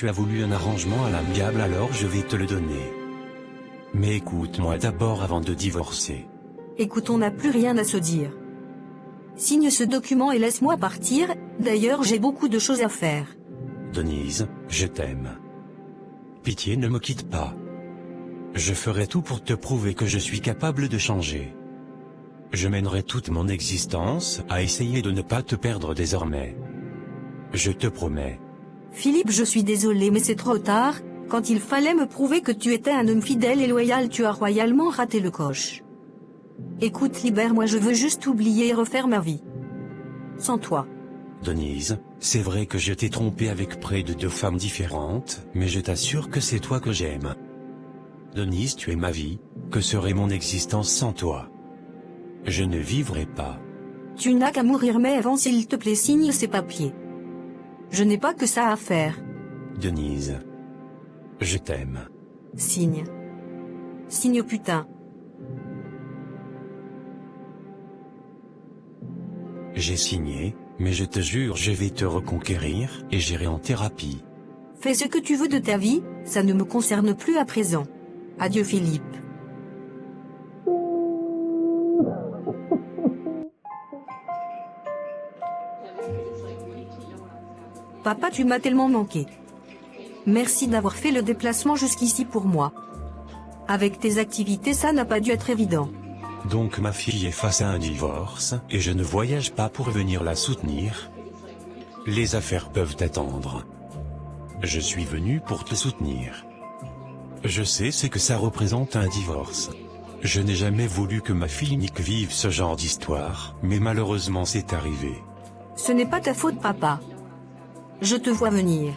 Tu as voulu un arrangement à l'amiable, alors je vais te le donner. Mais écoute-moi d'abord avant de divorcer. Écoute, on n'a plus rien à se dire. Signe ce document et laisse-moi partir, d'ailleurs j'ai beaucoup de choses à faire. Denise, je t'aime. Pitié, ne me quitte pas. Je ferai tout pour te prouver que je suis capable de changer. Je mènerai toute mon existence à essayer de ne pas te perdre désormais. Je te promets. Philippe, je suis désolé mais c'est trop tard, quand il fallait me prouver que tu étais un homme fidèle et loyal, tu as royalement raté le coche. Écoute, libère-moi, je veux juste oublier et refaire ma vie. Sans toi. Denise, c'est vrai que je t'ai trompé avec près de 2 femmes différentes, mais je t'assure que c'est toi que j'aime. Denise, tu es ma vie, que serait mon existence sans toi? Je ne vivrai pas. Tu n'as qu'à mourir, mais avant, s'il te plaît, signe ces papiers. Je n'ai pas que ça à faire. Denise, je t'aime. Signe. Signe, putain. J'ai signé, mais je te jure, je vais te reconquérir et j'irai en thérapie. Fais ce que tu veux de ta vie, ça ne me concerne plus à présent. Adieu Philippe. Papa, tu m'as tellement manqué. Merci d'avoir fait le déplacement jusqu'ici pour moi. Avec tes activités, ça n'a pas dû être évident. Donc ma fille est face à un divorce, et je ne voyage pas pour venir la soutenir. Les affaires peuvent attendre. Je suis venu pour te soutenir. Je sais ce que ça représente un divorce. Je n'ai jamais voulu que ma fille Nick vive ce genre d'histoire, mais malheureusement c'est arrivé. Ce n'est pas ta faute, papa. Je te vois venir.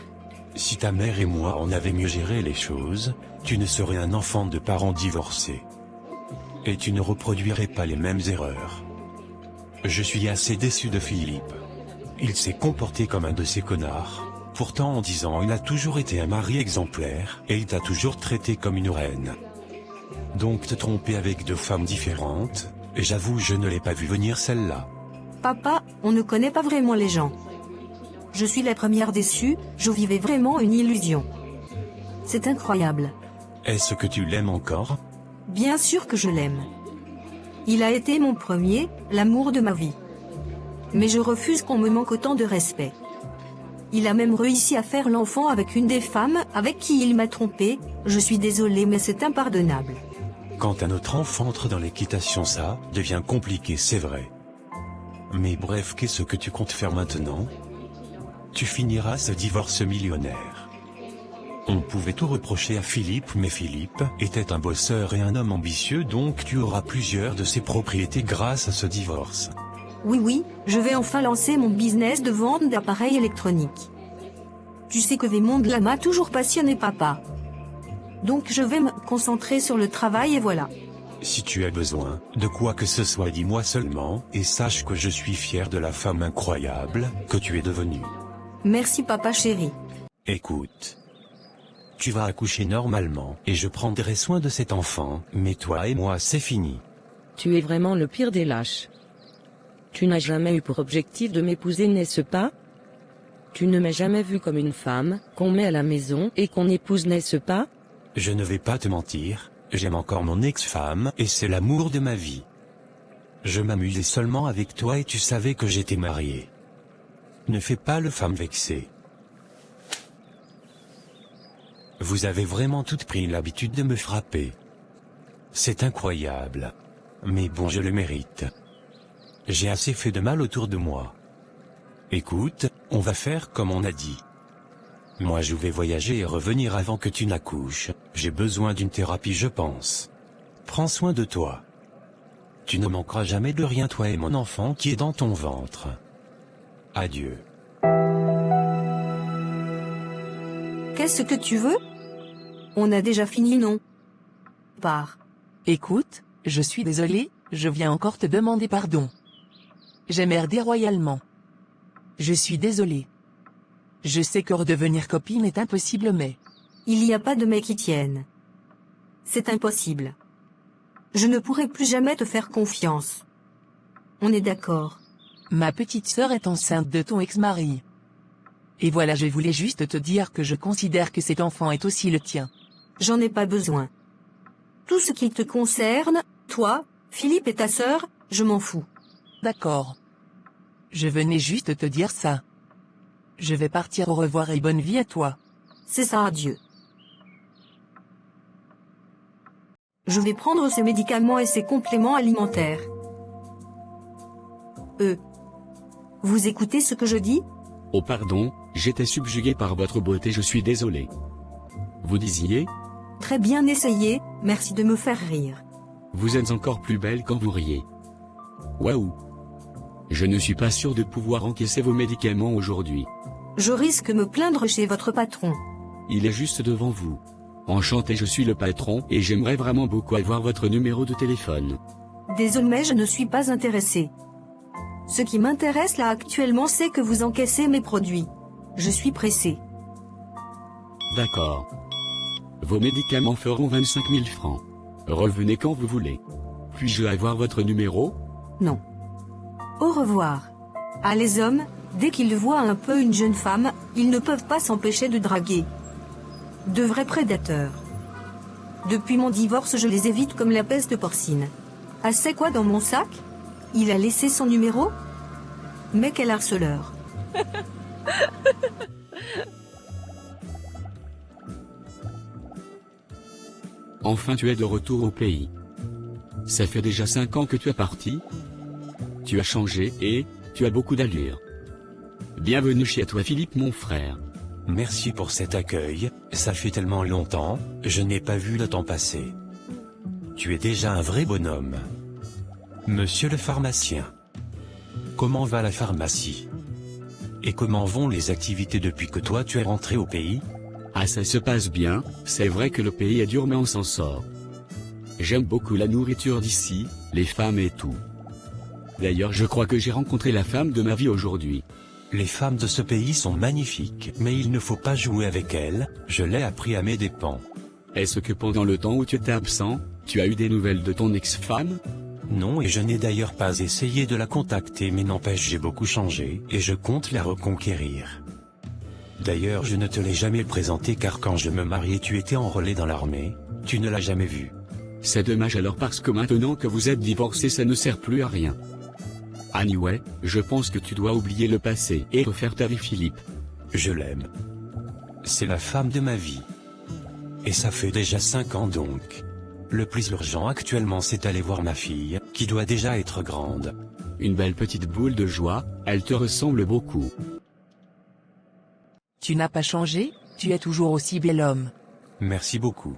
Si ta mère et moi on avait mieux géré les choses, tu ne serais un enfant de parents divorcés. Et tu ne reproduirais pas les mêmes erreurs. Je suis assez déçu de Philippe. Il s'est comporté comme un de ces connards. Pourtant en 10 ans il a toujours été un mari exemplaire, et il t'a toujours traité comme une reine. Donc te tromper avec 2 femmes différentes, et j'avoue je ne l'ai pas vu venir celle-là. Papa, on ne connaît pas vraiment les gens. Je suis la première déçue, je vivais vraiment une illusion. C'est incroyable. Est-ce que tu l'aimes encore? Bien sûr que je l'aime. Il a été mon premier, l'amour de ma vie. Mais je refuse qu'on me manque autant de respect. Il a même réussi à faire l'enfant avec une des femmes avec qui il m'a trompé, je suis désolée mais c'est impardonnable. Quand un autre enfant entre dans l'équitation, ça devient compliqué, c'est vrai. Mais bref, qu'est-ce que tu comptes faire maintenant? Tu finiras ce divorce millionnaire. On pouvait tout reprocher à Philippe, mais Philippe était un bosseur et un homme ambitieux, donc tu auras plusieurs de ses propriétés grâce à ce divorce. Oui, je vais enfin lancer mon business de vente d'appareils électroniques. Tu sais que Vémonde m'a toujours passionné, papa. Donc je vais me concentrer sur le travail et voilà. Si tu as besoin de quoi que ce soit, dis-moi seulement, et sache que je suis fier de la femme incroyable que tu es devenue. Merci papa chéri. Écoute. Tu vas accoucher normalement, et je prendrai soin de cet enfant, mais toi et moi c'est fini. Tu es vraiment le pire des lâches. Tu n'as jamais eu pour objectif de m'épouser, n'est-ce pas? Tu ne m'as jamais vu comme une femme, qu'on met à la maison et qu'on épouse, n'est-ce pas? Je ne vais pas te mentir, j'aime encore mon ex-femme, et c'est l'amour de ma vie. Je m'amusais seulement avec toi et tu savais que j'étais marié. Ne fais pas le femme vexée. Vous avez vraiment toutes pris l'habitude de me frapper. C'est incroyable. Mais bon, je le mérite. J'ai assez fait de mal autour de moi. Écoute, on va faire comme on a dit. Moi je vais voyager et revenir avant que tu n'accouches. J'ai besoin d'une thérapie, je pense. Prends soin de toi. Tu ne manqueras jamais de rien, toi et mon enfant qui est dans ton ventre. Adieu. Qu'est-ce que tu veux? On a déjà fini, non? Pars. Écoute, je suis désolé, je viens encore te demander pardon. J'ai merdé royalement. Je suis désolé. Je sais que redevenir copine est impossible, mais... Il n'y a pas de mec qui tienne. C'est impossible. Je ne pourrai plus jamais te faire confiance. On est d'accord. Ma petite sœur est enceinte de ton ex-mari. Et voilà, je voulais juste te dire que je considère que cet enfant est aussi le tien. J'en ai pas besoin. Tout ce qui te concerne, toi, Philippe et ta sœur, je m'en fous. D'accord. Je venais juste te dire ça. Je vais partir, au revoir et bonne vie à toi. C'est ça, adieu. Je vais prendre ces médicaments et ces compléments alimentaires. Vous écoutez ce que je dis? Oh pardon, j'étais subjugué par votre beauté, je suis désolé. Vous disiez? Très bien essayé, merci de me faire rire. Vous êtes encore plus belle quand vous riez. Waouh! Je ne suis pas sûr de pouvoir encaisser vos médicaments aujourd'hui. Je risque me plaindre chez votre patron. Il est juste devant vous. Enchanté, je suis le patron et j'aimerais vraiment beaucoup avoir votre numéro de téléphone. Désolé, mais je ne suis pas intéressé. Ce qui m'intéresse là actuellement, c'est que vous encaissez mes produits. Je suis pressé. D'accord. Vos médicaments feront 25 000 francs. Revenez quand vous voulez. Puis-je avoir votre numéro? Non. Au revoir. Ah, les hommes, dès qu'ils voient un peu une jeune femme, ils ne peuvent pas s'empêcher de draguer. De vrais prédateurs. Depuis mon divorce, je les évite comme la peste porcine. Ah, c'est quoi dans mon sac? Il a laissé son numéro? Mais quel harceleur. Enfin, tu es de retour au pays. Ça fait déjà 5 ans que tu es parti. Tu as changé et tu as beaucoup d'allure. Bienvenue chez toi, Philippe, mon frère. Merci pour cet accueil, ça fait tellement longtemps, je n'ai pas vu le temps passer. Tu es déjà un vrai bonhomme. Monsieur le pharmacien. Comment va la pharmacie? Et comment vont les activités depuis que toi tu es rentré au pays? Ah, ça se passe bien, c'est vrai que le pays est dur mais on s'en sort. J'aime beaucoup la nourriture d'ici, les femmes et tout. D'ailleurs, je crois que j'ai rencontré la femme de ma vie aujourd'hui. Les femmes de ce pays sont magnifiques, mais il ne faut pas jouer avec elles, je l'ai appris à mes dépens. Est-ce que pendant le temps où tu étais absent, tu as eu des nouvelles de ton ex-femme? Non, et je n'ai d'ailleurs pas essayé de la contacter, mais n'empêche, j'ai beaucoup changé, et je compte la reconquérir. D'ailleurs, je ne te l'ai jamais présentée car quand je me mariais tu étais enrôlé dans l'armée, tu ne l'as jamais vue. C'est dommage alors parce que maintenant que vous êtes divorcés ça ne sert plus à rien. Anyway, je pense que tu dois oublier le passé et refaire ta vie, Philippe. Je l'aime. C'est la femme de ma vie. Et ça fait déjà 5 ans donc. Le plus urgent actuellement c'est aller voir ma fille, qui doit déjà être grande. Une belle petite boule de joie, elle te ressemble beaucoup. Tu n'as pas changé, tu es toujours aussi bel homme. Merci beaucoup.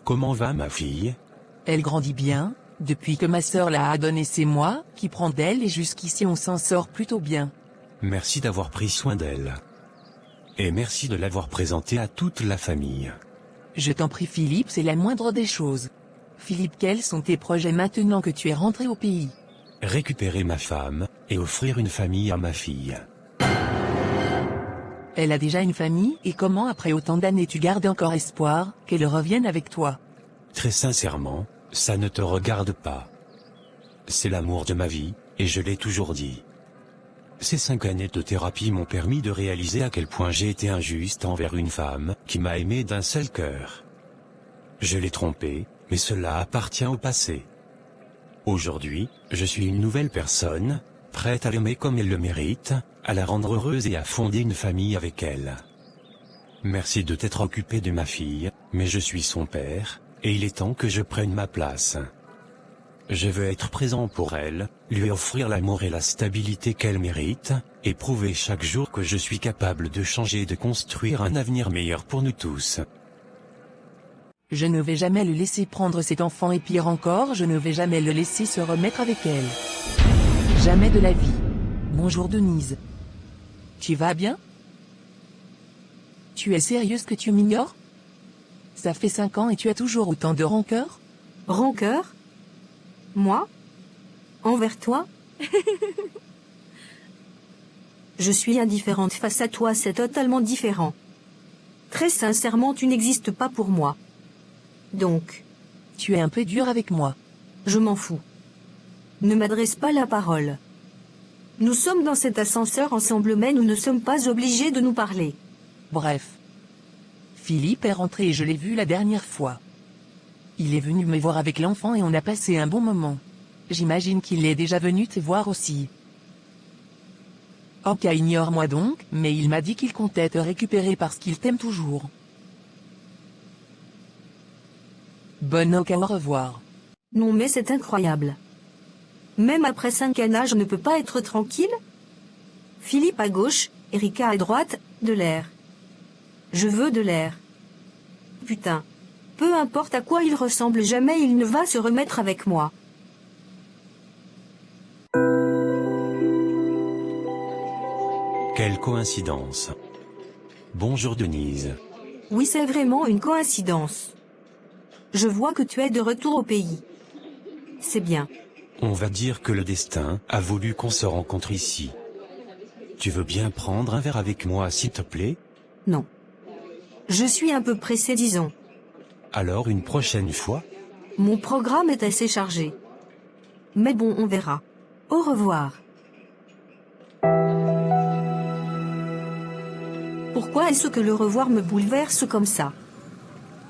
Comment va ma fille? Elle grandit bien, depuis que ma sœur l'a adonnée, c'est moi qui prends d'elle et jusqu'ici on s'en sort plutôt bien. Merci d'avoir pris soin d'elle. Et merci de l'avoir présentée à toute la famille. Je t'en prie Philippe, c'est la moindre des choses. Philippe, quels sont tes projets maintenant que tu es rentré au pays? Récupérer ma femme, et offrir une famille à ma fille. Elle a déjà une famille, et comment après autant d'années tu gardes encore espoir qu'elle revienne avec toi? Très sincèrement, ça ne te regarde pas. C'est l'amour de ma vie, et je l'ai toujours dit. Ces 5 années de thérapie m'ont permis de réaliser à quel point j'ai été injuste envers une femme qui m'a aimé d'un seul cœur. Je l'ai trompée, mais cela appartient au passé. Aujourd'hui, je suis une nouvelle personne, prête à l'aimer comme elle le mérite, à la rendre heureuse et à fonder une famille avec elle. Merci de t'être occupé de ma fille, mais je suis son père, et il est temps que je prenne ma place. Je veux être présent pour elle, lui offrir l'amour et la stabilité qu'elle mérite, et prouver chaque jour que je suis capable de changer et de construire un avenir meilleur pour nous tous. Je ne vais jamais le laisser prendre cet enfant et pire encore, je ne vais jamais le laisser se remettre avec elle. Jamais de la vie. Bonjour Denise. Tu vas bien? Tu es sérieuse que tu m'ignores? Ça fait 5 ans et tu as toujours autant de rancœur? Rancœur? Moi? Envers toi? Je suis indifférente face à toi, c'est totalement différent. Très sincèrement, tu n'existes pas pour moi. Donc, Tu es un peu dur avec moi. je m'en fous. Ne m'adresse pas la parole. Nous sommes dans cet ascenseur ensemble mais nous ne sommes pas obligés de nous parler. Bref. Philippe est rentré et je l'ai vu la dernière fois. Il est venu me voir avec l'enfant et on a passé un bon moment. J'imagine qu'il est déjà venu te voir aussi. Ok, ignore-moi donc, mais il m'a dit qu'il comptait te récupérer parce qu'il t'aime toujours. Bonne au revoir. Non mais c'est incroyable. Même après 5 années je ne peux pas être tranquille. Philippe à gauche, Erika à droite, de l'air. Je veux de l'air. Putain. Peu importe à quoi il ressemble, jamais il ne va se remettre avec moi. Quelle coïncidence. Bonjour Denise. Oui, c'est vraiment une coïncidence. Je vois que tu es de retour au pays. C'est bien. On va dire que le destin a voulu qu'on se rencontre ici. Tu veux bien prendre un verre avec moi, s'il te plaît? Non. Je suis un peu pressé, disons. Alors une prochaine fois? Mon programme est assez chargé. Mais bon, on verra. Au revoir. Pourquoi est-ce que le revoir me bouleverse comme ça?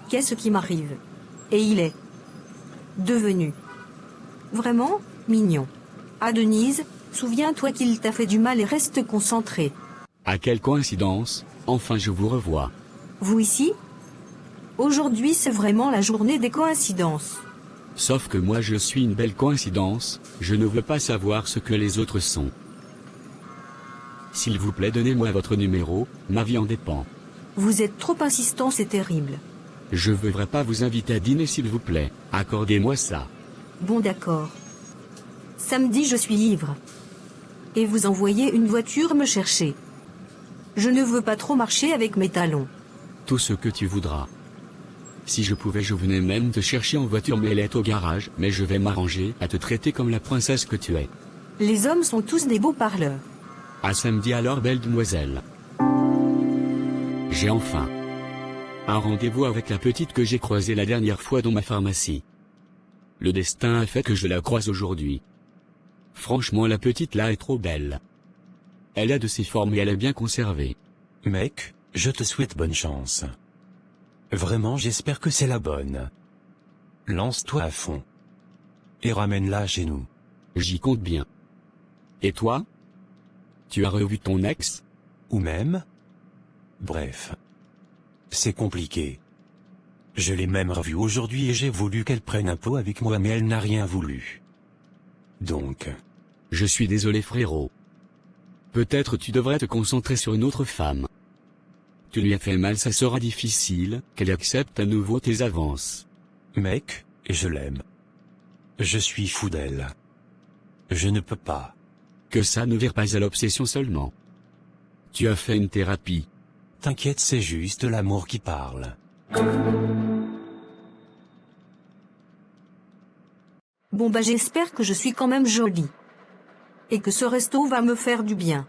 Qu'est-ce qui m'arrive? Et il est devenu vraiment mignon. Ah Denise, souviens-toi qu'il t'a fait du mal et reste concentré. À quelle coïncidence, enfin je vous revois. Vous ici? Aujourd'hui c'est vraiment la journée des coïncidences. Sauf que moi je suis une belle coïncidence, je ne veux pas savoir ce que les autres sont. S'il vous plaît, donnez-moi votre numéro, ma vie en dépend. Vous êtes trop insistant, c'est terrible. Je ne voudrais pas vous inviter à dîner s'il vous plaît, accordez-moi ça. Bon d'accord. Samedi je suis libre. Et vous envoyez une voiture me chercher. Je ne veux pas trop marcher avec mes talons. Tout ce que tu voudras. Si je pouvais je venais même te chercher en voiture mais elle est au garage, mais je vais m'arranger à te traiter comme la princesse que tu es. Les hommes sont tous des beaux parleurs. À samedi alors belle demoiselle. J'ai enfin un rendez-vous avec la petite que j'ai croisée la dernière fois dans ma pharmacie. Le destin a fait que je la croise aujourd'hui. Franchement la petite là est trop belle. Elle a de ses formes et elle est bien conservée. Mec, je te souhaite bonne chance. Vraiment j'espère que c'est la bonne. Lance-toi à fond. Et ramène-la chez nous. J'y compte bien. Et toi? Tu as revu ton ex? Ou même? Bref. C'est compliqué. Je l'ai même revue aujourd'hui et j'ai voulu qu'elle prenne un pot avec moi mais elle n'a rien voulu. Donc. Je suis désolé frérot. Peut-être tu devrais te concentrer sur une autre femme. Tu lui as fait mal, ça sera difficile, qu'elle accepte à nouveau tes avances. Mec, je l'aime. Je suis fou d'elle. Je ne peux pas. Que ça ne vire pas à l'obsession seulement. Tu as fait une thérapie. T'inquiète, c'est juste l'amour qui parle. Bon bah j'espère que je suis quand même jolie. Et que ce resto va me faire du bien.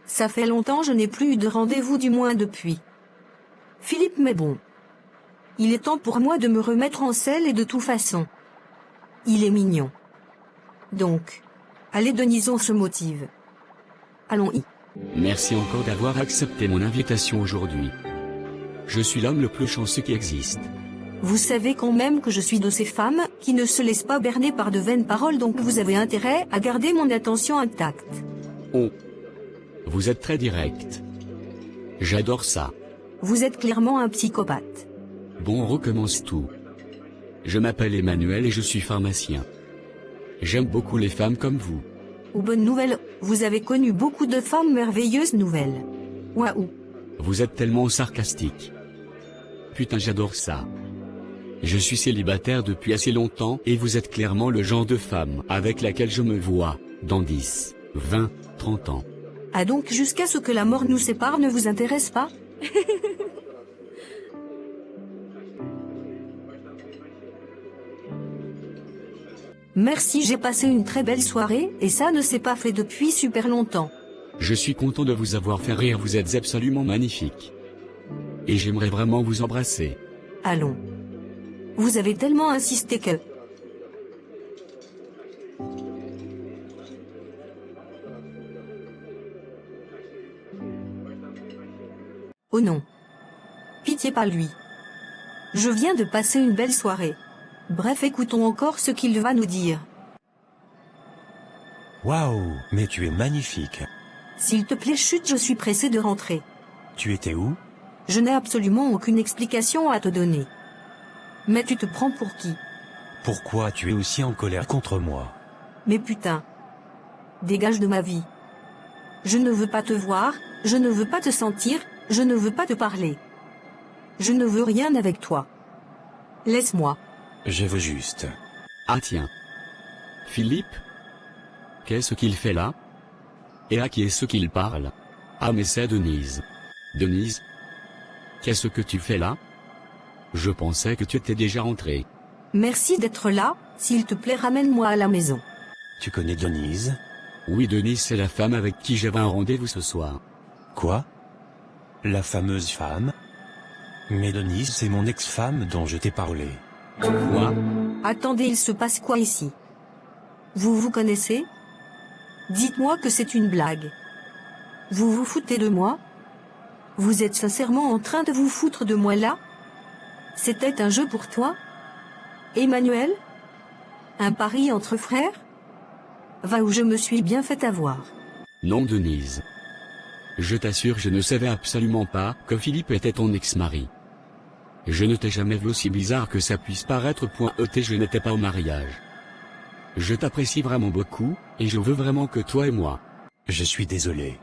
Ça fait longtemps je n'ai plus eu de rendez-vous du moins depuis. Philippe mais bon. Il est temps pour moi de me remettre en selle et de toute façon. Il est mignon. Donc. Allez Denise, on se motive. Allons-y. Merci encore d'avoir accepté mon invitation aujourd'hui. Je suis l'homme le plus chanceux qui existe. Vous savez quand même que je suis de ces femmes qui ne se laissent pas berner par de vaines paroles, donc vous avez intérêt à garder mon attention intacte. Oh. Vous êtes très direct. J'adore ça. Vous êtes clairement un psychopathe. Bon, on recommence tout. Je m'appelle Emmanuel et je suis pharmacien. J'aime beaucoup les femmes comme vous. Ou bonne nouvelle, vous avez connu beaucoup de femmes merveilleuses nouvelles. Waouh. Vous êtes tellement sarcastique. Putain, j'adore ça. Je suis célibataire depuis assez longtemps et vous êtes clairement le genre de femme avec laquelle je me vois dans 10, 20, 30 ans. Ah donc jusqu'à ce que la mort nous sépare ne vous intéresse pas? Merci, j'ai passé une très belle soirée et ça ne s'est pas fait depuis super longtemps. Je suis content de vous avoir fait rire, vous êtes absolument magnifique. Et j'aimerais vraiment vous embrasser. Allons. Vous avez tellement insisté que... Oh non. Pitié pas lui. Je viens de passer une belle soirée. Bref, écoutons encore ce qu'il va nous dire. Waouh, mais tu es magnifique. S'il te plaît, chut, je suis pressé de rentrer. Tu étais où? Je n'ai absolument aucune explication à te donner. Mais tu te prends pour qui? Pourquoi tu es aussi en colère contre moi? Mais putain. Dégage de ma vie. Je ne veux pas te voir, je ne veux pas te sentir, je ne veux pas te parler. Je ne veux rien avec toi. Laisse-moi. Je veux juste. Ah tiens. Philippe? Qu'est-ce qu'il fait là? Et à qui est-ce qu'il parle? Ah mais c'est Denise. Denise? Qu'est-ce que tu fais là? Je pensais que tu étais déjà rentrée. Merci d'être là, s'il te plaît ramène-moi à la maison. Tu connais Denise? Oui, Denise, c'est la femme avec qui j'avais un rendez-vous ce soir. Quoi? La fameuse femme? Mais Denise, c'est mon ex-femme dont je t'ai parlé. Quoi? Attendez, il se passe quoi ici? Vous vous connaissez? Dites-moi que c'est une blague. Vous vous foutez de moi? Vous êtes sincèrement en train de vous foutre de moi là? C'était un jeu pour toi? Emmanuel? Un pari entre frères? Va où je me suis bien fait avoir. Non, Denise. Je t'assure, je ne savais absolument pas que Philippe était ton ex-mari. Je ne t'ai jamais vu aussi bizarre que ça puisse paraître. Je n'étais pas au mariage. Je t'apprécie vraiment beaucoup, et je veux vraiment que toi et moi. Je suis désolé.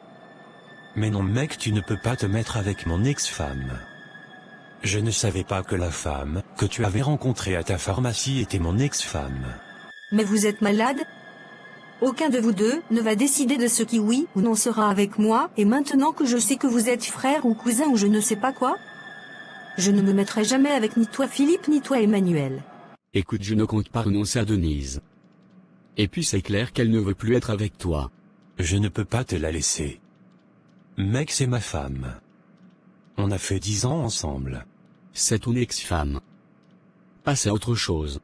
Mais non mec, tu ne peux pas te mettre avec mon ex-femme. Je ne savais pas que la femme que tu avais rencontrée à ta pharmacie était mon ex-femme. Mais vous êtes malade? Aucun de vous deux ne va décider de ce qui oui ou non sera avec moi, et maintenant que je sais que vous êtes frère ou cousin ou je ne sais pas quoi, je ne me mettrai jamais avec ni toi Philippe ni toi Emmanuel. Écoute, je ne compte pas renoncer à Denise. Et puis c'est clair qu'elle ne veut plus être avec toi. Je ne peux pas te la laisser. Mec, c'est ma femme. On a fait 10 ans ensemble. C'est ton ex-femme. Passe à autre chose.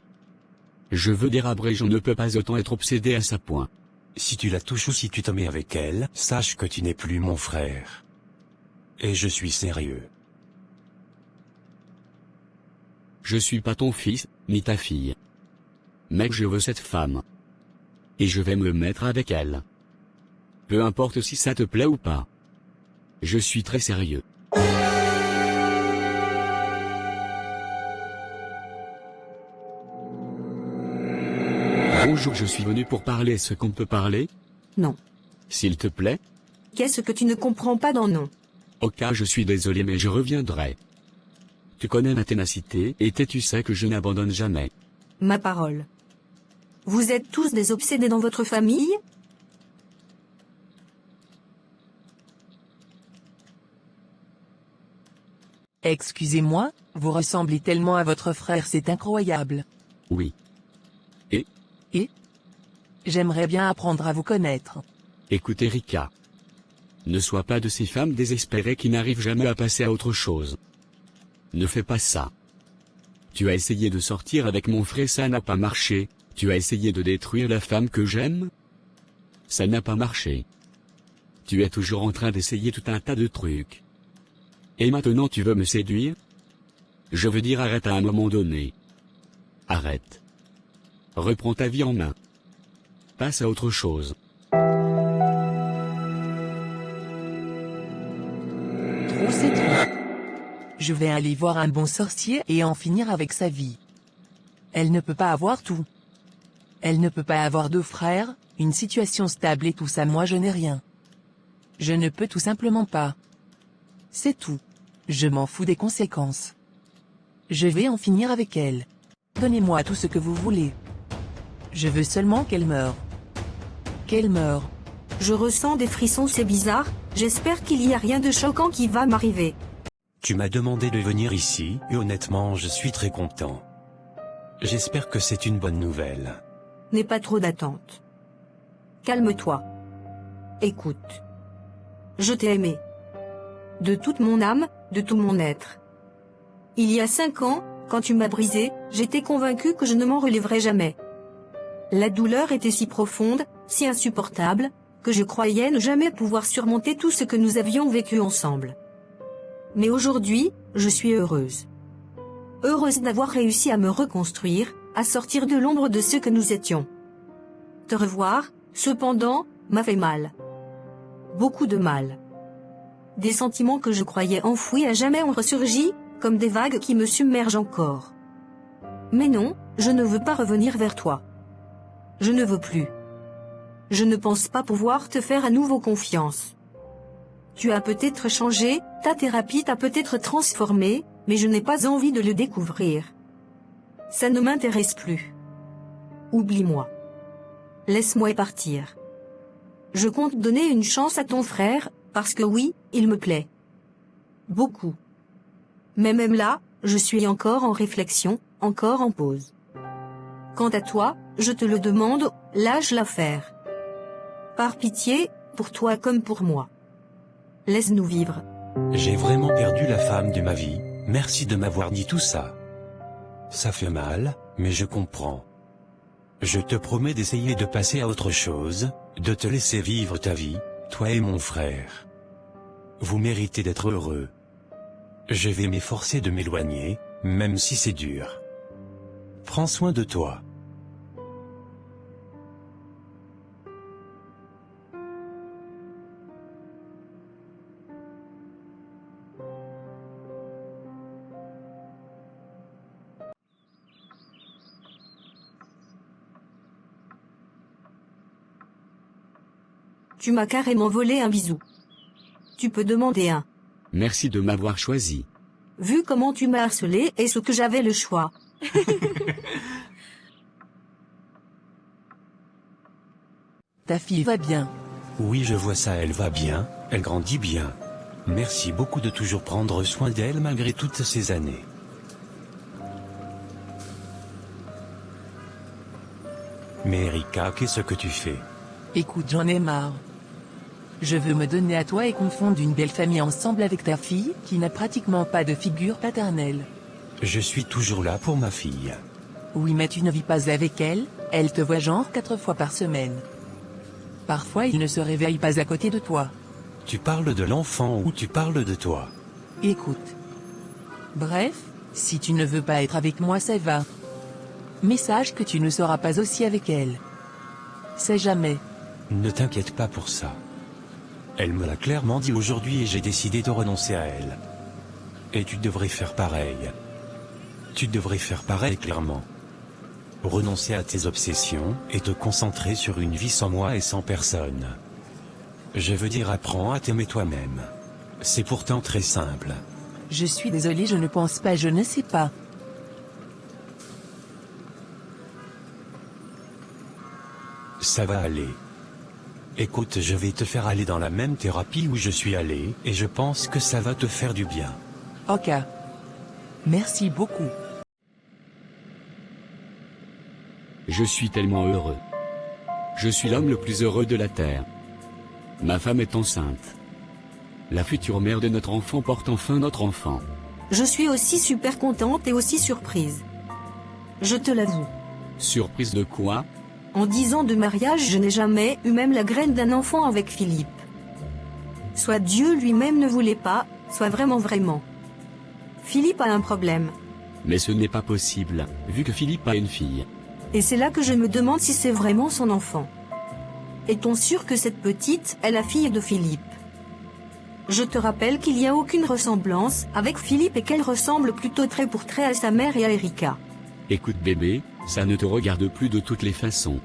Je veux dire, après, je ne peux pas autant être obsédé à ça point. Si tu la touches ou si tu te mets avec elle, sache que tu n'es plus mon frère. Et je suis sérieux. Je suis pas ton fils, ni ta fille. Mec, je veux cette femme. Et je vais me mettre avec elle. Peu importe si ça te plaît ou pas. Je suis très sérieux. Bonjour, je suis venu pour parler. Est-ce qu'on peut parler? Non. S'il te plaît? Qu'est-ce que tu ne comprends pas dans non? Ok, je suis désolé mais je reviendrai. Tu connais ma ténacité, et tu sais que je n'abandonne jamais. Ma parole. Vous êtes tous des obsédés dans votre famille? Excusez-moi, vous ressemblez tellement à votre frère, c'est incroyable. Oui. Et? J'aimerais bien apprendre à vous connaître. Écoute Erika. Ne sois pas de ces femmes désespérées qui n'arrivent jamais à passer à autre chose. Ne fais pas ça. Tu as essayé de sortir avec mon frère, ça n'a pas marché. Tu as essayé de détruire la femme que j'aime? Ça n'a pas marché. Tu es toujours en train d'essayer tout un tas de trucs. Et maintenant tu veux me séduire? Je veux dire, arrête à un moment donné. Arrête. Reprends ta vie en main. Passe à autre chose. Trop c'est trop. Je vais aller voir un bon sorcier et en finir avec sa vie. Elle ne peut pas avoir tout. Elle ne peut pas avoir 2 frères, une situation stable et tout ça, moi je n'ai rien. Je ne peux tout simplement pas. C'est tout. Je m'en fous des conséquences. Je vais en finir avec elle. Donnez-moi tout ce que vous voulez. Je veux seulement qu'elle meure. Qu'elle meure. Je ressens des frissons, c'est bizarre, j'espère qu'il n'y a rien de choquant qui va m'arriver. Tu m'as demandé de venir ici, et honnêtement, je suis très content. J'espère que c'est une bonne nouvelle. N'aie pas trop d'attente. Calme-toi. Écoute. Je t'ai aimé. De toute mon âme, de tout mon être. Il y a 5 ans, quand tu m'as brisé, j'étais convaincue que je ne m'en relèverais jamais. La douleur était si profonde, si insupportable, que je croyais ne jamais pouvoir surmonter tout ce que nous avions vécu ensemble. Mais aujourd'hui, je suis heureuse. Heureuse d'avoir réussi à me reconstruire, à sortir de l'ombre de ce que nous étions. Te revoir, cependant, m'a fait mal. Beaucoup de mal. Des sentiments que je croyais enfouis à jamais ont ressurgi, comme des vagues qui me submergent encore. Mais non, je ne veux pas revenir vers toi. Je ne veux plus. Je ne pense pas pouvoir te faire à nouveau confiance. Tu as peut-être changé, ta thérapie t'a peut-être transformé, mais je n'ai pas envie de le découvrir. Ça ne m'intéresse plus. Oublie-moi. Laisse-moi partir. Je compte donner une chance à ton frère, parce que oui, il me plaît. Beaucoup. Mais même là, je suis encore en réflexion, encore en pause. Quant à toi, je te le demande, lâche l'affaire. Par pitié, pour toi comme pour moi. Laisse-nous vivre. J'ai vraiment perdu la femme de ma vie, merci de m'avoir dit tout ça. Ça fait mal, mais je comprends. Je te promets d'essayer de passer à autre chose, de te laisser vivre ta vie, toi et mon frère. Vous méritez d'être heureux. Je vais m'efforcer de m'éloigner, même si c'est dur. Prends soin de toi. Tu m'as carrément volé un bisou. Tu peux demander un. Merci de m'avoir choisi. Vu comment tu m'as harcelé, est-ce que j'avais le choix? Ta fille va bien. Oui, je vois ça, elle va bien, elle grandit bien. Merci beaucoup de toujours prendre soin d'elle malgré toutes ces années. Mais Erika, qu'est-ce que tu fais? Écoute, j'en ai marre. Je veux me donner à toi et confondre une belle famille ensemble avec ta fille, qui n'a pratiquement pas de figure paternelle. Je suis toujours là pour ma fille. Oui, mais tu ne vis pas avec elle, elle te voit genre 4 fois par semaine. Parfois il ne se réveille pas à côté de toi. Tu parles de l'enfant ou tu parles de toi? Écoute. Bref, si tu ne veux pas être avec moi, ça va. Mais sache que tu ne seras pas aussi avec elle. C'est jamais. Ne t'inquiète pas pour ça. Elle me l'a clairement dit aujourd'hui et j'ai décidé de renoncer à elle. Et tu devrais faire pareil. Tu devrais faire pareil clairement. Renoncer à tes obsessions et te concentrer sur une vie sans moi et sans personne. Je veux dire, apprends à t'aimer toi-même. C'est pourtant très simple. Je suis désolée, je ne pense pas, je ne sais pas. Ça va aller. Écoute, je vais te faire aller dans la même thérapie où je suis allé, et je pense que ça va te faire du bien. Ok. Merci beaucoup. Je suis tellement heureux. Je suis l'homme le plus heureux de la Terre. Ma femme est enceinte. La future mère de notre enfant porte enfin notre enfant. Je suis aussi super contente et aussi surprise. Je te l'avoue. Surprise de quoi? En 10 ans de mariage, je n'ai jamais eu même la graine d'un enfant avec Philippe. Soit Dieu lui-même ne voulait pas, soit vraiment. Philippe a un problème. Mais ce n'est pas possible, vu que Philippe a une fille. Et c'est là que je me demande si c'est vraiment son enfant. Est-on sûr que cette petite est la fille de Philippe? Je te rappelle qu'il n'y a aucune ressemblance avec Philippe et qu'elle ressemble plutôt trait pour trait à sa mère et à Erika. Écoute bébé, ça ne te regarde plus de toutes les façons.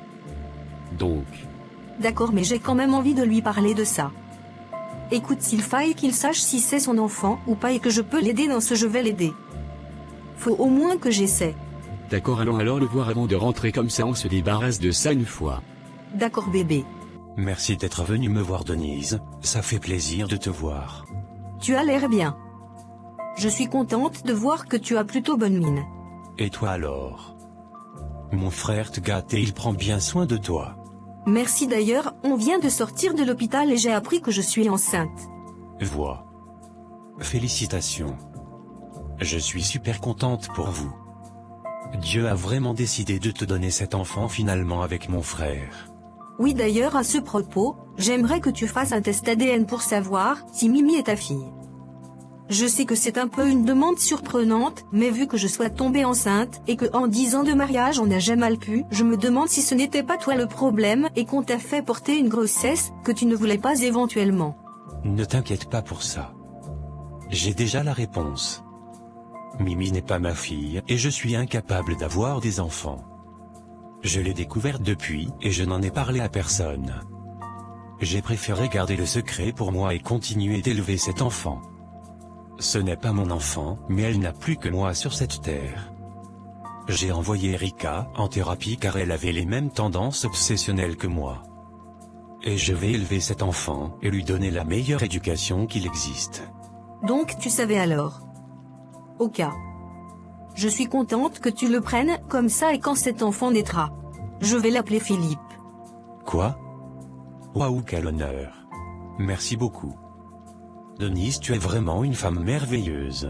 Donc. D'accord, mais j'ai quand même envie de lui parler de ça. Écoute, s'il faille qu'il sache si c'est son enfant ou pas et que je peux l'aider dans ce, je vais l'aider. Faut au moins que j'essaie. D'accord, allons alors le voir avant de rentrer, comme ça on se débarrasse de ça une fois. D'accord bébé. Merci d'être venu me voir Denise, ça fait plaisir de te voir. Tu as l'air bien. Je suis contente de voir que tu as plutôt bonne mine. Et toi alors? Mon frère te gâte et il prend bien soin de toi. Merci d'ailleurs, on vient de sortir de l'hôpital et j'ai appris que je suis enceinte. Vois. Félicitations. Je suis super contente pour vous. Dieu a vraiment décidé de te donner cet enfant finalement avec mon frère. Oui d'ailleurs à ce propos, j'aimerais que tu fasses un test ADN pour savoir si Mimi est ta fille. Je sais que c'est un peu une demande surprenante, mais vu que je sois tombée enceinte, et que en 10 ans de mariage on n'a jamais mal pu, je me demande si ce n'était pas toi le problème, et qu'on t'a fait porter une grossesse, que tu ne voulais pas éventuellement. Ne t'inquiète pas pour ça. J'ai déjà la réponse. Mimi n'est pas ma fille, et je suis incapable d'avoir des enfants. Je l'ai découverte depuis, et je n'en ai parlé à personne. J'ai préféré garder le secret pour moi et continuer d'élever cet enfant. Ce n'est pas mon enfant, mais elle n'a plus que moi sur cette terre. J'ai envoyé Erika en thérapie car elle avait les mêmes tendances obsessionnelles que moi. Et je vais élever cet enfant et lui donner la meilleure éducation qu'il existe. Donc tu savais alors. Ok. Je suis contente que tu le prennes comme ça et quand cet enfant naîtra. Je vais l'appeler Philippe. Quoi? Waouh, quel honneur. Merci beaucoup. Denise, tu es vraiment une femme merveilleuse.